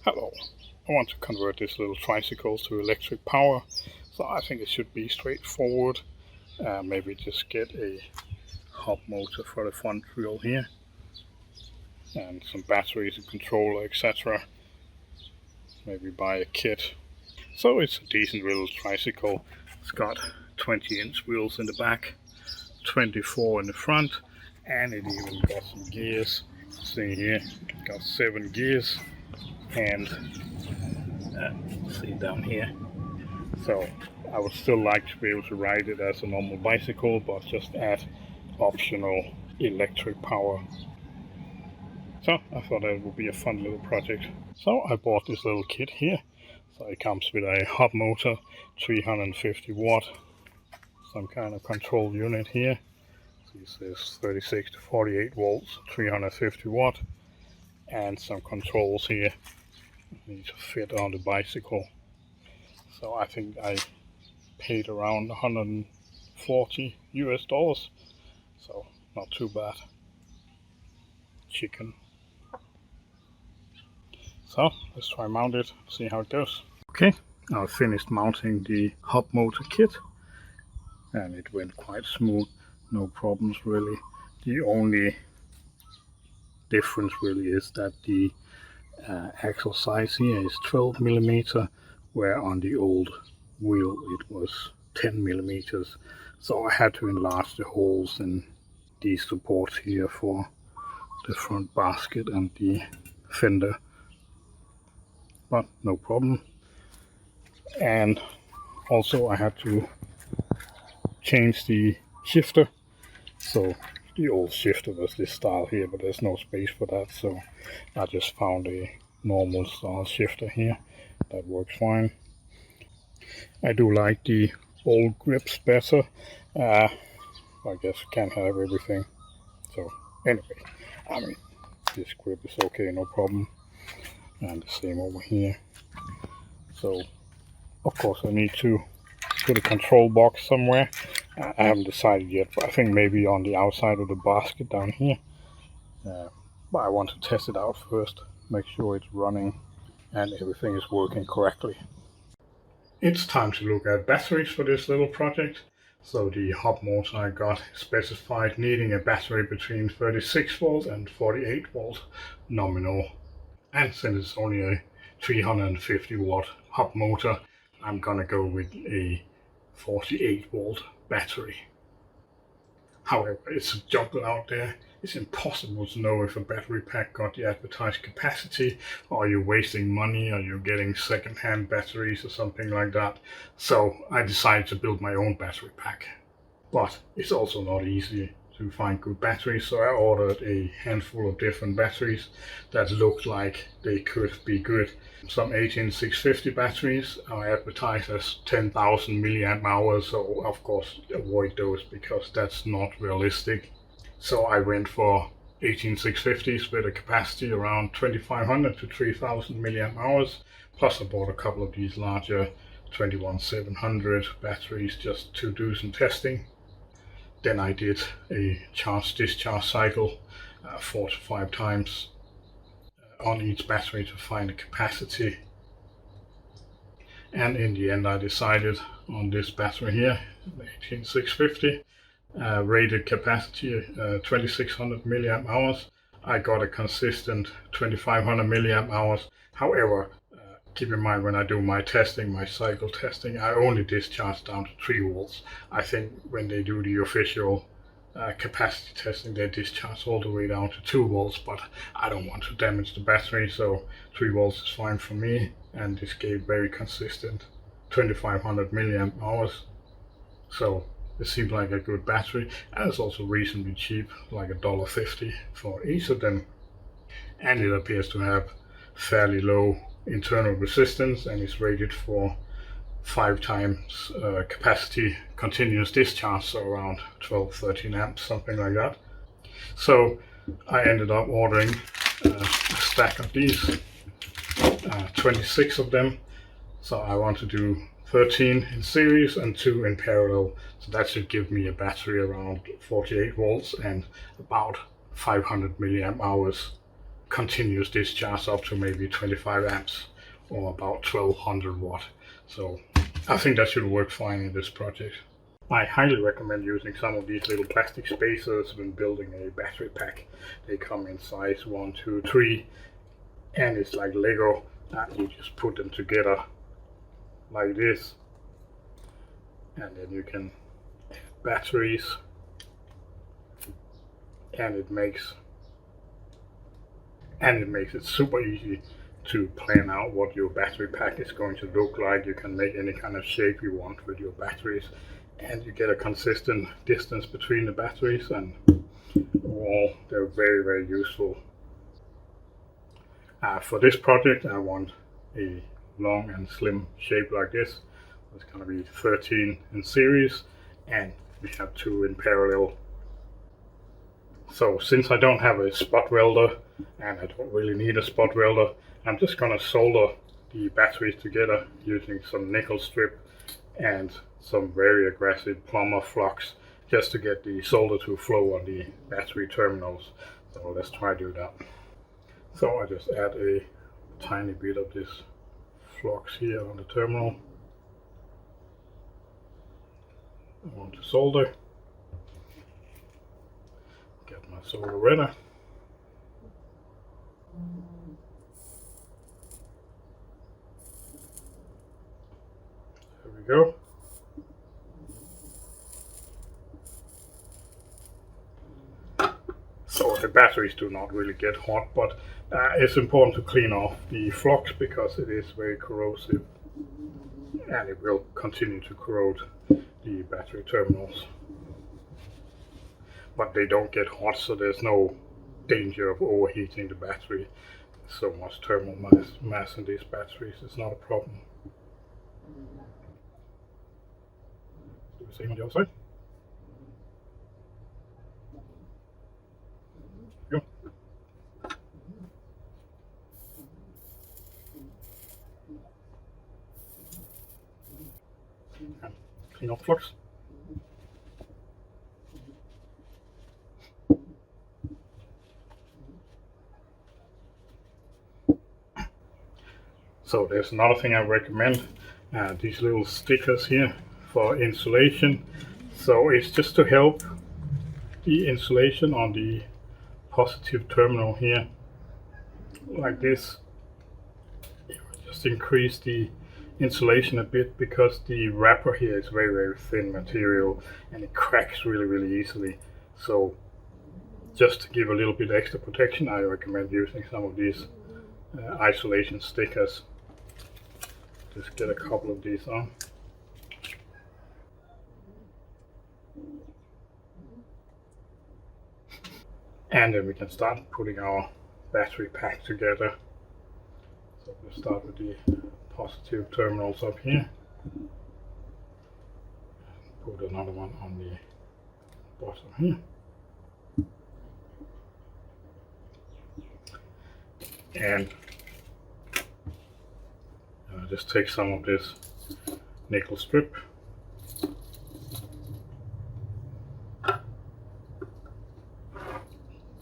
Hello, I want to convert this little tricycle to electric power, so I think it should be straightforward. Maybe just get a hub motor for the front wheel here, and some batteries and controller, etc. Maybe buy a kit. So it's a decent little tricycle. It's got 20-inch wheels in the back, 24 in the front, and it even got some gears. See here, got 7 gears, and see down here. So I would still like to be able to ride it as a normal bicycle, but just add optional electric power. So I thought that would be a fun little project. So I bought this little kit here. So it comes with a hub motor, 350 watt, some kind of control unit here. This is 36 to 48 volts, 350 watt, and some controls here need to fit on the bicycle. So I think I paid around 140 US dollars, so not too bad. Chicken. So let's try mount it, see how it goes. Okay, I finished mounting the hub motor kit, and it went quite smooth, no problems really. The only difference really is that the axle size here is 12 millimeter, where on the old wheel it was 10 millimeters. So I had to enlarge the holes in these supports here for the front basket and the fender, but no problem. And also I had to change the shifter. So the old shifter was this style here, but there's no space for that, so I just found a normal style shifter here that works fine. I do like the old grips better. I guess can't have everything. So anyway, I mean, this grip is okay, no problem. And the same over here. So of course I need to put a control box somewhere. I haven't decided yet, but I think maybe on the outside of the basket down here. But I want to test it out first, make sure it's running and everything is working correctly. It's time to look at batteries for this little project. So the hub motor I got specified needing a battery between 36 volt and 48 volt nominal. And since it's only a 350 watt hub motor, I'm gonna go with a 48 volt battery. However, it's a jungle out there. It's impossible to know if a battery pack got the advertised capacity, or you're wasting money, or you're getting second-hand batteries or something like that. So I decided to build my own battery pack. But it's also not easy to find good batteries, so I ordered a handful of different batteries that looked like they could be good. Some 18650 batteries are advertised as 10,000 milliamp hours, so of course avoid those because that's not realistic. So I went for 18650s with a capacity around 2500 to 3000 milliamp hours, plus I bought a couple of these larger 21700 batteries just to do some testing. Then I did a charge-discharge cycle 4 to 5 times on each battery to find the capacity. And in the end I decided on this battery here, the 18650, rated capacity 2600 milliamp hours. I got a consistent 2500 milliamp hours. However, keep in mind when I do my testing, my cycle testing, I only discharge down to 3 volts. I think when they do the official capacity testing, they discharge all the way down to 2 volts, but I don't want to damage the battery, so 3 volts is fine for me, and this gave very consistent 2500 milliamp hours. So it seemed like a good battery, and it's also reasonably cheap, like $1.50 for each of them. And it appears to have fairly low internal resistance, and is rated for 5 times capacity continuous discharge, so around 12-13 amps, something like that. So I ended up ordering a stack of these, 26 of them. So I want to do 13 in series and 2 in parallel, so that should give me a battery around 48 volts and about 500 milliamp hours. continuous discharge up to maybe 25 amps or about 1200 watt. So I think that should work fine in this project. I highly recommend using some of these little plastic spacers when building a battery pack. They come in size 1, 2, 3, and it's like Lego. You just put them together like this, and then you can add batteries, and it makes it super easy to plan out what your battery pack is going to look like. You can make any kind of shape you want with your batteries, and you get a consistent distance between the batteries, and overall they're very, very useful. For this project I want a long and slim shape like this. It's going to be 13 in series, and we have 2 in parallel. So since I don't have a spot welder, and I don't really need a spot welder, I'm just going to solder the batteries together using some nickel strip and some very aggressive plumber flux, just to get the solder to flow on the battery terminals. So let's try to do that. So I just add a tiny bit of this flux here on the terminal. I want to solder. Get my solder ready. There we go. So the batteries do not really get hot, but it's important to clean off the flux because it is very corrosive and it will continue to corrode the battery terminals. But they don't get hot, so there's no danger of overheating the battery. So much thermal mass in these batteries, it's not a problem. Do the same on the other side. Go. And clean off flux. So there's another thing I recommend, these little stickers here for insulation. So it's just to help the insulation on the positive terminal here, like this. Just increase the insulation a bit because the wrapper here is very, very thin material and it cracks really, really easily. So just to give a little bit extra protection, I recommend using some of these isolation stickers. Just get a couple of these on. And then we can start putting our battery pack together. So we'll start with the positive terminals up here. Put another one on the bottom here. And just take some of this nickel strip.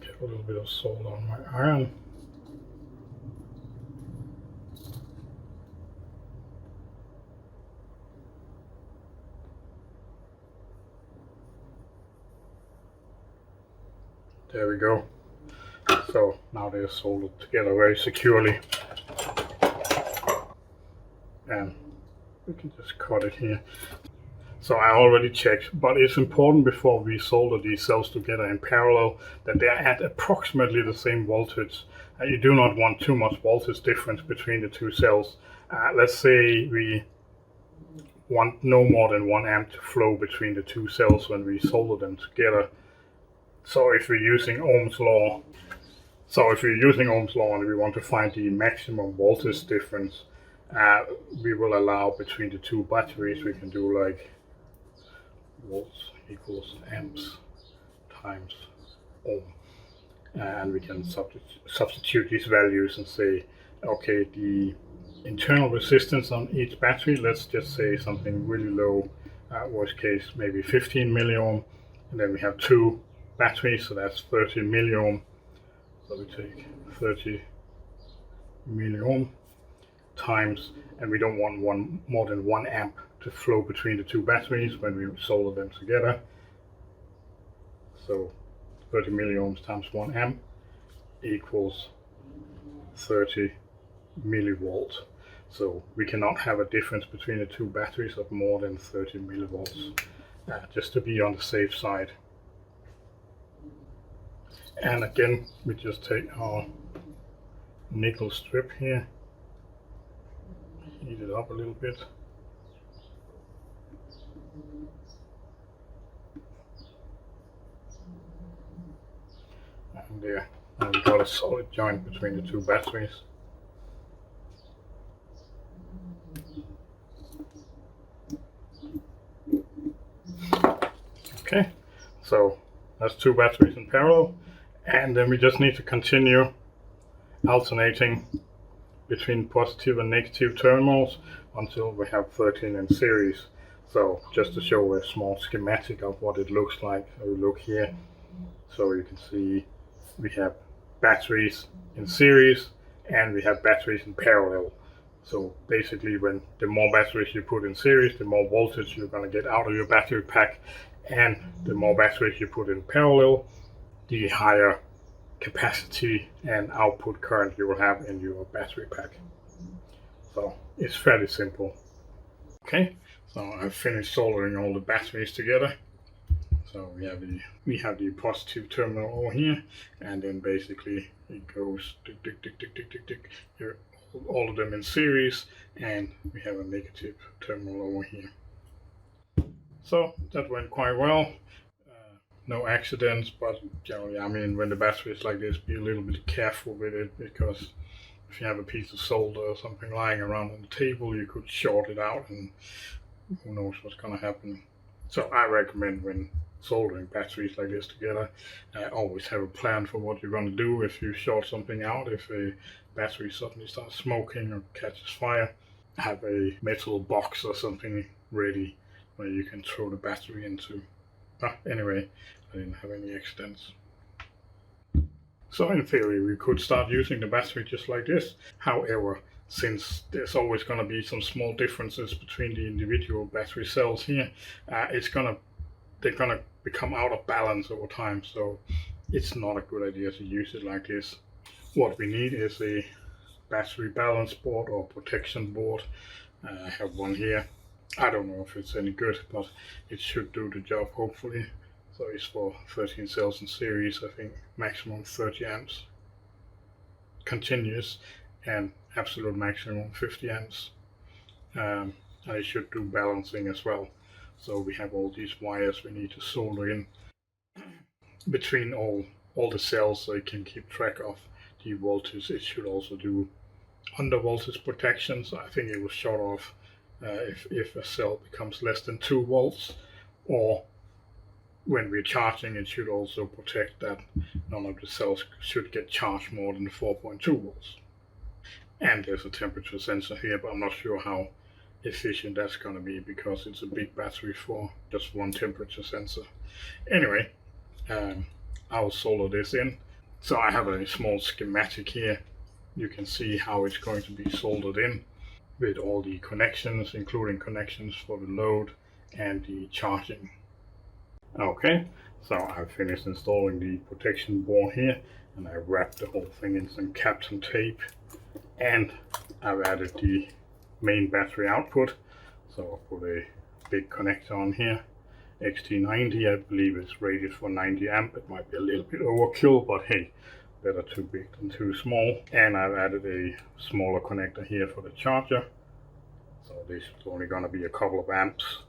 Get a little bit of solder on my iron. There we go. So now they're soldered together very securely. And we can just cut it here. So I already checked, but it's important before we solder these cells together in parallel that they are at approximately the same voltage. You do not want too much voltage difference between the two cells. Let's say we want no more than 1 amp to flow between the two cells when we solder them together. So if we're using Ohm's law, and we want to find the maximum voltage difference, we will allow between the two batteries, we can do like volts equals amps times ohm, and we can substitute these values and say, okay, the internal resistance on each battery, let's just say something really low, worst case maybe 15 milliohm, and then we have 2 batteries, so that's 30 milliohm. So we take 30 milliohm times, and we don't want more than 1 amp to flow between the two batteries when we solder them together. So 30 milliohms times 1 amp equals 30 millivolts. So we cannot have a difference between the two batteries of more than 30 millivolts, just to be on the safe side. And again, we just take our nickel strip here, heat it up a little bit, and there, and we got a solid joint between the two batteries. Okay, so that's two batteries in parallel, and then we just need to continue alternating between positive and negative terminals until we have 13 in series. So just to show a small schematic of what it looks like, we look here, so you can see we have batteries in series and we have batteries in parallel. So basically, when the more batteries you put in series, the more voltage you're going to get out of your battery pack, and the more batteries you put in parallel, the higher capacity and output current you will have in your battery pack. So it's fairly simple. Okay, so I've finished soldering all the batteries together. So we have the positive terminal over here, and then basically it goes tick tick tick tick tick tick tick. Here, all of them in series, and we have a negative terminal over here. So that went quite well. No accidents, but generally, I mean, when the battery is like this, be a little bit careful with it, because if you have a piece of solder or something lying around on the table, you could short it out, and who knows what's going to happen. So I recommend, when soldering batteries like this together, always have a plan for what you're going to do if you short something out. If a battery suddenly starts smoking or catches fire, have a metal box or something ready where you can throw the battery into. Anyway, I didn't have any accidents. So in theory, we could start using the battery just like this. However, since there's always going to be some small differences between the individual battery cells here, they're gonna become out of balance over time. So it's not a good idea to use it like this. What we need is a battery balance board or protection board. I have one here. I don't know if it's any good, but it should do the job, hopefully. So it's for 13 cells in series, I think maximum 30 amps continuous, and absolute maximum 50 amps. And it should do balancing as well. So we have all these wires we need to solder in between all the cells, so it can keep track of the voltage. It should also do under voltage protection, so I think it will shut off if a cell becomes less than 2 volts, or when we're charging, it should also protect that none of the cells should get charged more than 4.2 volts. And there's a temperature sensor here, but I'm not sure how efficient that's going to be, because it's a big battery for just one temperature sensor. Anyway, I'll solder this in. So I have a small schematic here. You can see how it's going to be soldered in, with all the connections, including connections for the load and the charging. Okay, so I've finished installing the protection board here, and I wrapped the whole thing in some Kapton tape, and I've added the main battery output. So I'll put a big connector on here, XT90, I believe it's rated for 90 amp. It might be a little bit overkill, but hey, better too big than too small. And I've added a smaller connector here for the charger. So this is only going to be a couple of amps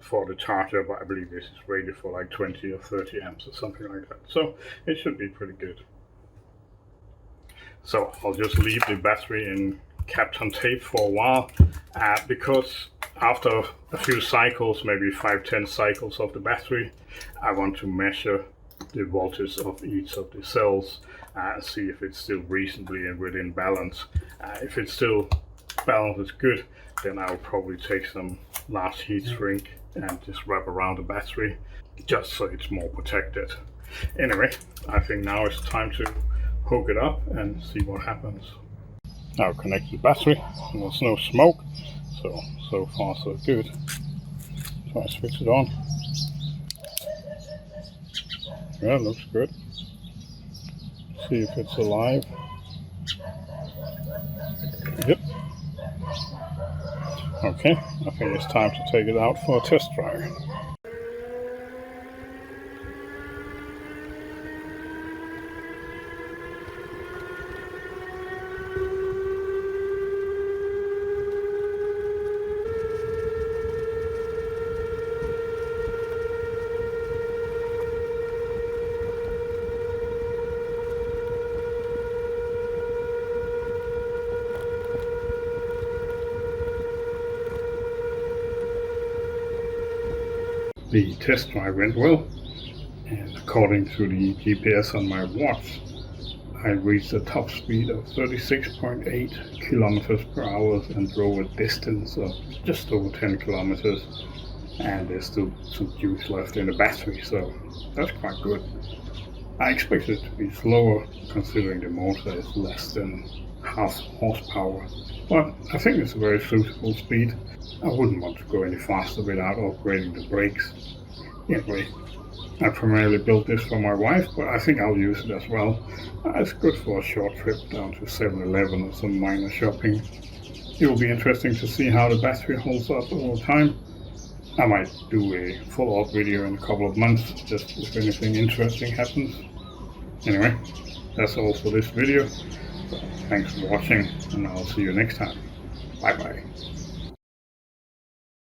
for the charger, but I believe this is rated for like 20 or 30 amps or something like that. So it should be pretty good. So I'll just leave the battery in Kapton tape for a while, because after a few cycles, maybe 5-10 cycles of the battery, I want to measure the voltage of each of the cells, see if it's still reasonably and within balance. If it's still balance is good, then I'll probably take some large heat shrink and just wrap around the battery, just so it's more protected. Anyway, I think now it's time to hook it up and see what happens. Now connect the battery, and there's no smoke, so far so good. So I switch it on. Yeah, it looks good. See if it's alive. Yep. Okay, I think it's time to take it out for a test drive. The test drive went well, and according to the GPS on my watch, I reached a top speed of 36.8 kilometers per hour and drove a distance of just over 10 kilometers, and there's still some juice left in the battery, so that's quite good. I expected it to be slower considering the motor is less than half horsepower, but I think it's a very suitable speed. I wouldn't want to go any faster without upgrading the brakes. Anyway, I primarily built this for my wife, but I think I'll use it as well. It's good for a short trip down to 7-Eleven or some minor shopping. It will be interesting to see how the battery holds up over time. I might do a follow-up video in a couple of months, just if anything interesting happens. Anyway, that's all for this video. Thanks for watching, and I'll see you next time. Bye bye.